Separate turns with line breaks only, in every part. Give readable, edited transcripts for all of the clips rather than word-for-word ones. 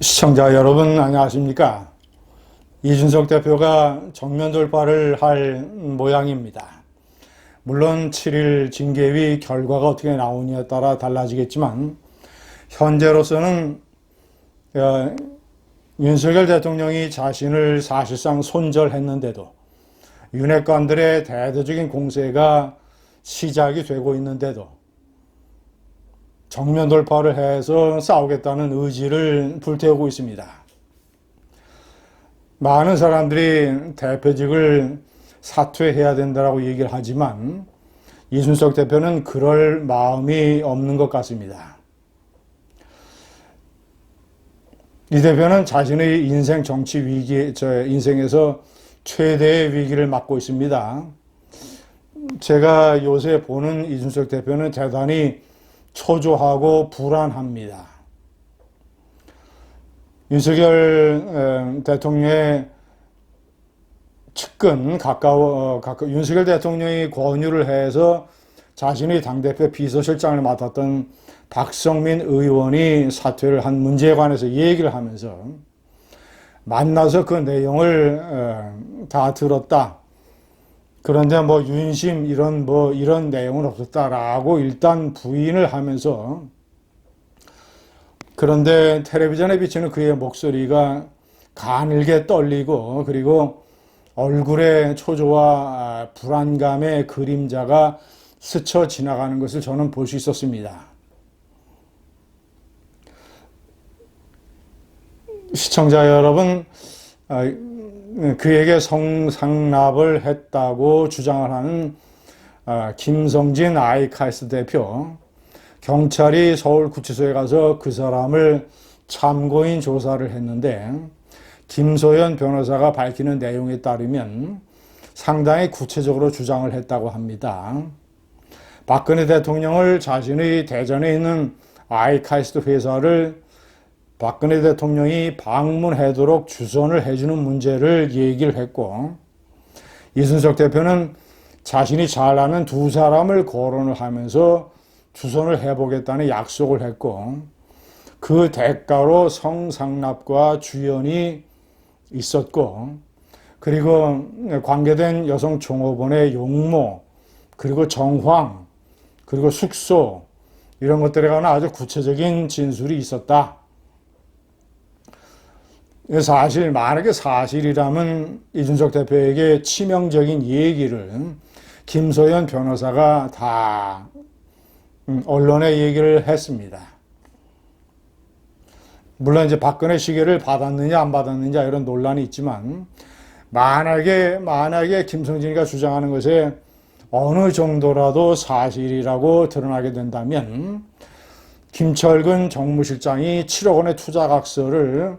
시청자 여러분 안녕하십니까? 이준석 대표가 정면 돌파를 할 모양입니다. 물론 7일 징계위 결과가 어떻게 나오느냐에 따라 달라지겠지만 현재로서는 윤석열 대통령이 자신을 사실상 손절했는데도 윤핵관들의 대대적인 공세가 시작이 되고 있는데도 정면 돌파를 해서 싸우겠다는 의지를 불태우고 있습니다. 많은 사람들이 대표직을 사퇴해야 된다고 얘기를 하지만 이준석 대표는 그럴 마음이 없는 것 같습니다. 이 대표는 자신의 인생 정치 위기, 인생에서 최대의 위기를 맞고 있습니다. 제가 요새 보는 이준석 대표는 대단히 초조하고 불안합니다. 윤석열 대통령의 측근 윤석열 대통령이 권유를 해서 자신의 당대표 비서실장을 맡았던 박성민 의원이 사퇴를 한 문제에 관해서 얘기를 하면서 만나서 그 내용을 다 들었다. 그런데 윤심 이런 내용은 없었다라고 일단 부인을 하면서, 그런데 텔레비전에 비치는 그의 목소리가 가늘게 떨리고 그리고 얼굴에 초조와 불안감의 그림자가 스쳐 지나가는 것을 저는 볼 수 있었습니다. 시청자 여러분, 그에게 성상납을 했다고 주장을 하는 김성진 아이카이스트 대표, 경찰이 서울구치소에 가서 그 사람을 참고인 조사를 했는데 김소연 변호사가 밝히는 내용에 따르면 상당히 구체적으로 주장을 했다고 합니다. 박근혜 대통령을 자신의 대전에 있는 아이카이스트 회사를 박근혜 대통령이 방문하도록 주선을 해주는 문제를 얘기를 했고, 이준석 대표는 자신이 잘 아는 두 사람을 거론을 하면서 주선을 해보겠다는 약속을 했고, 그 대가로 성상납과 주연이 있었고, 그리고 관계된 여성 종업원의 용모, 그리고 정황, 그리고 숙소, 이런 것들에 관한 아주 구체적인 진술이 있었다. 만약에 사실이라면 이준석 대표에게 치명적인 얘기를 김소연 변호사가 다 언론에 얘기를 했습니다. 물론 이제 박근혜 시계를 받았느냐 안 받았느냐 이런 논란이 있지만, 만약에 김성진이가 주장하는 것에 어느 정도라도 사실이라고 드러나게 된다면 김철근 정무실장이 7억 원의 투자각서를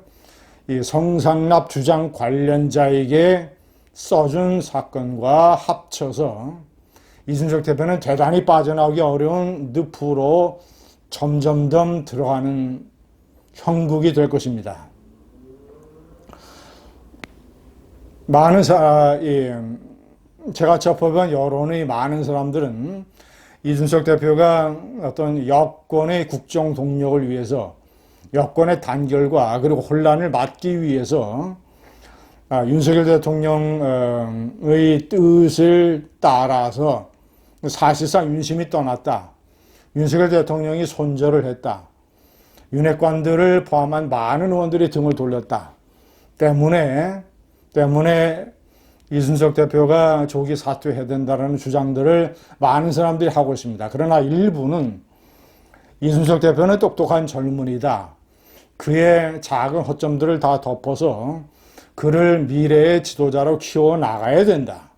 이 성상납 주장 관련자에게 써준 사건과 합쳐서 이준석 대표는 대단히 빠져나오기 어려운 늪으로 점점점 들어가는 형국이 될 것입니다. 제가 접해본 여론의 많은 사람들은 이준석 대표가 어떤 여권의 국정 동력을 위해서, 여권의 단결과 그리고 혼란을 막기 위해서 윤석열 대통령의 뜻을 따라서 사실상 윤심이 떠났다. 윤석열 대통령이 손절을 했다. 윤핵관들을 포함한 많은 의원들이 등을 돌렸다. 때문에 이준석 대표가 조기 사퇴해야 된다는 주장들을 많은 사람들이 하고 있습니다. 그러나 일부는 이준석 대표는 똑똑한 젊은이다. 그의 작은 허점들을 다 덮어서 그를 미래의 지도자로 키워나가야 된다.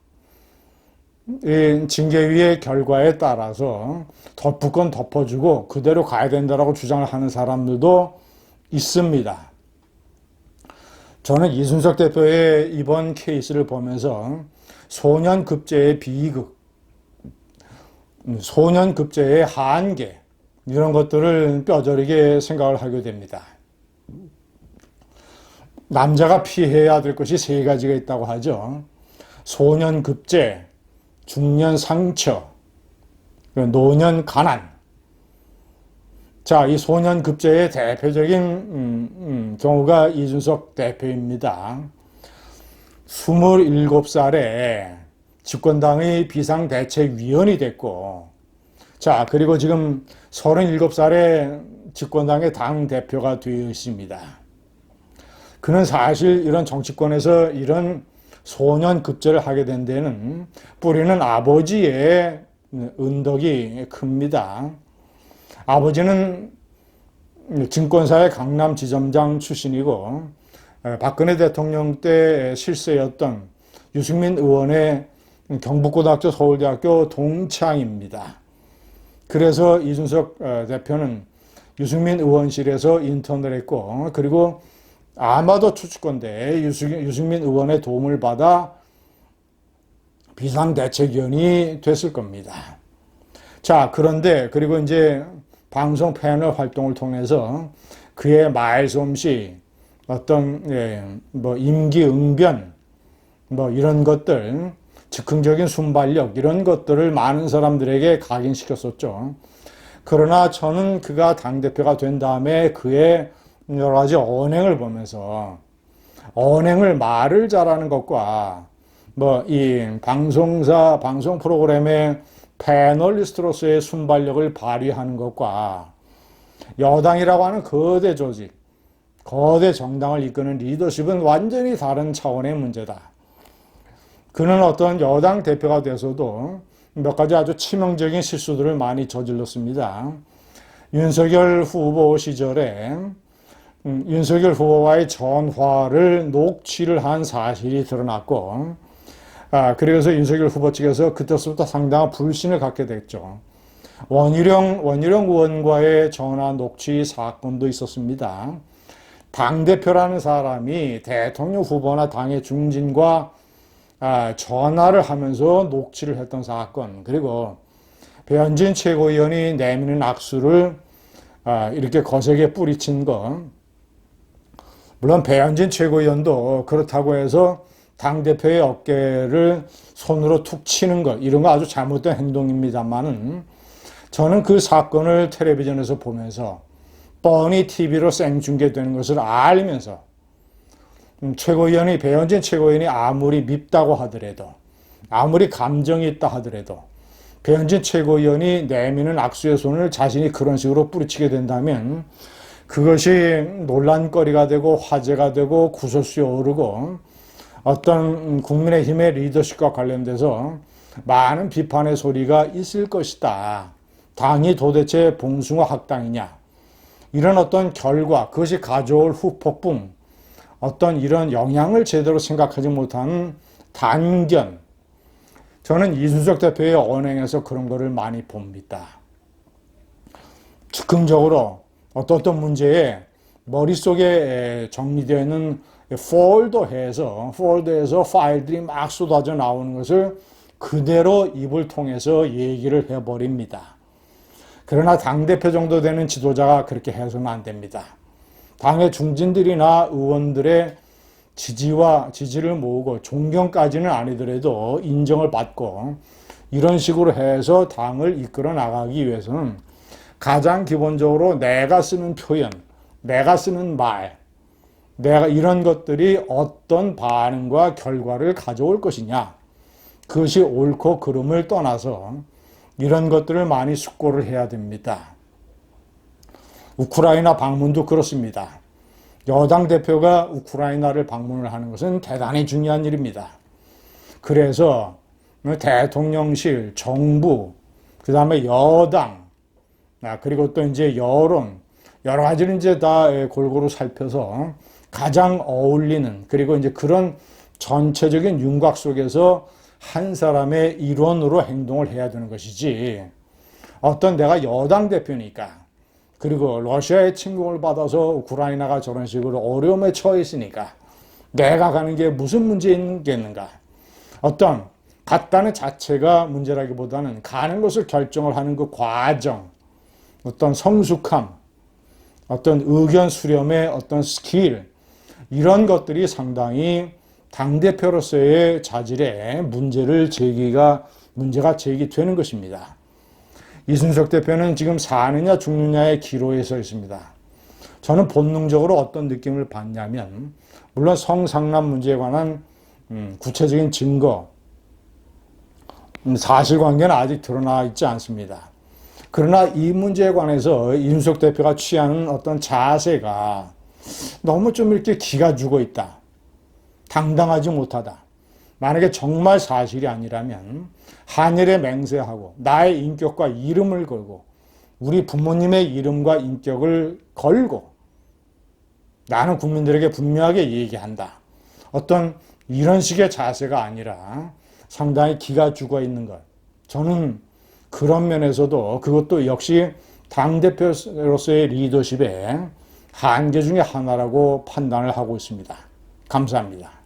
이 징계위의 결과에 따라서 덮을 건 덮어주고 그대로 가야 된다고 주장을 하는 사람들도 있습니다. 저는 이준석 대표의 이번 케이스를 보면서 소년급제의 비극, 소년급제의 한계, 이런 것들을 뼈저리게 생각을 하게 됩니다. 남자가 피해야 될 것이 세 가지가 있다고 하죠. 소년급제, 중년 상처, 노년 가난. 자, 이 소년급제의 대표적인 경우가 이준석 대표입니다. 27살에 집권당의 비상대책위원이 됐고, 자, 그리고 지금 37살에 집권당의 당대표가 되었습니다. 그는 사실 이런 정치권에서 이런 소년급제를 하게 된 데는 뿌리는 아버지의 은덕이 큽니다. 아버지는 증권사의 강남지점장 출신이고 박근혜 대통령 때 실세였던 유승민 의원의 경북고등학교 서울대학교 동창입니다. 그래서 이준석 대표는 유승민 의원실에서 인턴을 했고, 그리고 아마도 추측건데 유승민 의원의 도움을 받아 비상대책위원이 됐을 겁니다. 자, 그런데 그리고 이제 방송 패널 활동을 통해서 그의 말솜씨, 어떤 임기응변, 이런 것들, 즉흥적인 순발력, 이런 것들을 많은 사람들에게 각인시켰었죠. 그러나 저는 그가 당대표가 된 다음에 그의 여러 가지 언행을 보면서 언행을 말을 잘하는 것과 이 방송 프로그램의 패널리스트로서의 순발력을 발휘하는 것과 여당이라고 하는 거대 조직, 거대 정당을 이끄는 리더십은 완전히 다른 차원의 문제다. 그는 어떤 여당 대표가 돼서도 몇 가지 아주 치명적인 실수들을 많이 저질렀습니다. 윤석열 후보 시절에 윤석열 후보와의 전화를 녹취를 한 사실이 드러났고, 그래서 윤석열 후보 측에서 그때부터 상당한 불신을 갖게 됐죠. 원희룡 의원과의 전화 녹취 사건도 있었습니다. 당대표라는 사람이 대통령 후보나 당의 중진과 전화를 하면서 녹취를 했던 사건, 그리고 배현진 최고위원이 내미는 악수를 이렇게 거세게 뿌리친 것, 물론 배현진 최고위원도 그렇다고 해서 당대표의 어깨를 손으로 툭 치는 것, 이런 거 아주 잘못된 행동입니다만은 저는 그 사건을 텔레비전에서 보면서 뻔히 TV로 생중계되는 것을 알면서 배현진 최고위원이 아무리 밉다고 하더라도, 아무리 감정이 있다 하더라도 배현진 최고위원이 내미는 악수의 손을 자신이 그런 식으로 뿌리치게 된다면 그것이 논란거리가 되고 화제가 되고 구설수에 오르고 어떤 국민의힘의 리더십과 관련돼서 많은 비판의 소리가 있을 것이다. 당이 도대체 봉숭아 학당이냐. 이런 어떤 결과, 그것이 가져올 후폭풍, 어떤 이런 영향을 제대로 생각하지 못한 단견. 저는 이준석 대표의 언행에서 그런 거를 많이 봅니다. 즉흥적으로 어떤 문제에 머릿속에 정리되어 있는 폴더에서 파일들이 막 쏟아져 나오는 것을 그대로 입을 통해서 얘기를 해버립니다. 그러나 당대표 정도 되는 지도자가 그렇게 해서는 안 됩니다. 당의 중진들이나 의원들의 지지를 모으고 존경까지는 아니더라도 인정을 받고 이런 식으로 해서 당을 이끌어 나가기 위해서는 가장 기본적으로 내가 쓰는 표현, 내가 쓰는 말, 내가 이런 것들이 어떤 반응과 결과를 가져올 것이냐, 그것이 옳고 그름을 떠나서 이런 것들을 많이 숙고를 해야 됩니다. 우크라이나 방문도 그렇습니다. 여당 대표가 우크라이나를 방문을 하는 것은 대단히 중요한 일입니다. 그래서 대통령실, 정부, 그 다음에 여당, 그리고 또 이제 여론, 여러 가지를 이제 다 골고루 살펴서 가장 어울리는, 그리고 이제 그런 전체적인 윤곽 속에서 한 사람의 일원으로 행동을 해야 되는 것이지, 어떤 내가 여당 대표니까, 그리고 러시아의 침공을 받아서 우크라이나가 저런 식으로 어려움에 처해 있으니까 내가 가는 게 무슨 문제있겠는가. 어떤 갔다는 자체가 문제라기보다는 가는 것을 결정을 하는 그 과정, 어떤 성숙함, 어떤 의견 수렴의 어떤 스킬, 이런 것들이 상당히 당대표로서의 자질에 문제가 제기되는 것입니다. 이준석 대표는 지금 사느냐 죽느냐의 기로에 서 있습니다. 저는 본능적으로 어떤 느낌을 받냐면, 물론 성상남 문제에 관한 구체적인 증거, 사실관계는 아직 드러나 있지 않습니다. 그러나 이 문제에 관해서 이준석 대표가 취하는 어떤 자세가 너무 좀 이렇게 기가 죽어 있다. 당당하지 못하다. 만약에 정말 사실이 아니라면 한일에 맹세하고 나의 인격과 이름을 걸고 우리 부모님의 이름과 인격을 걸고 나는 국민들에게 분명하게 얘기한다. 어떤 이런 식의 자세가 아니라 상당히 기가 죽어 있는 것. 저는 그런 면에서도 그것도 역시 당대표로서의 리더십의 한계 중에 하나라고 판단을 하고 있습니다. 감사합니다.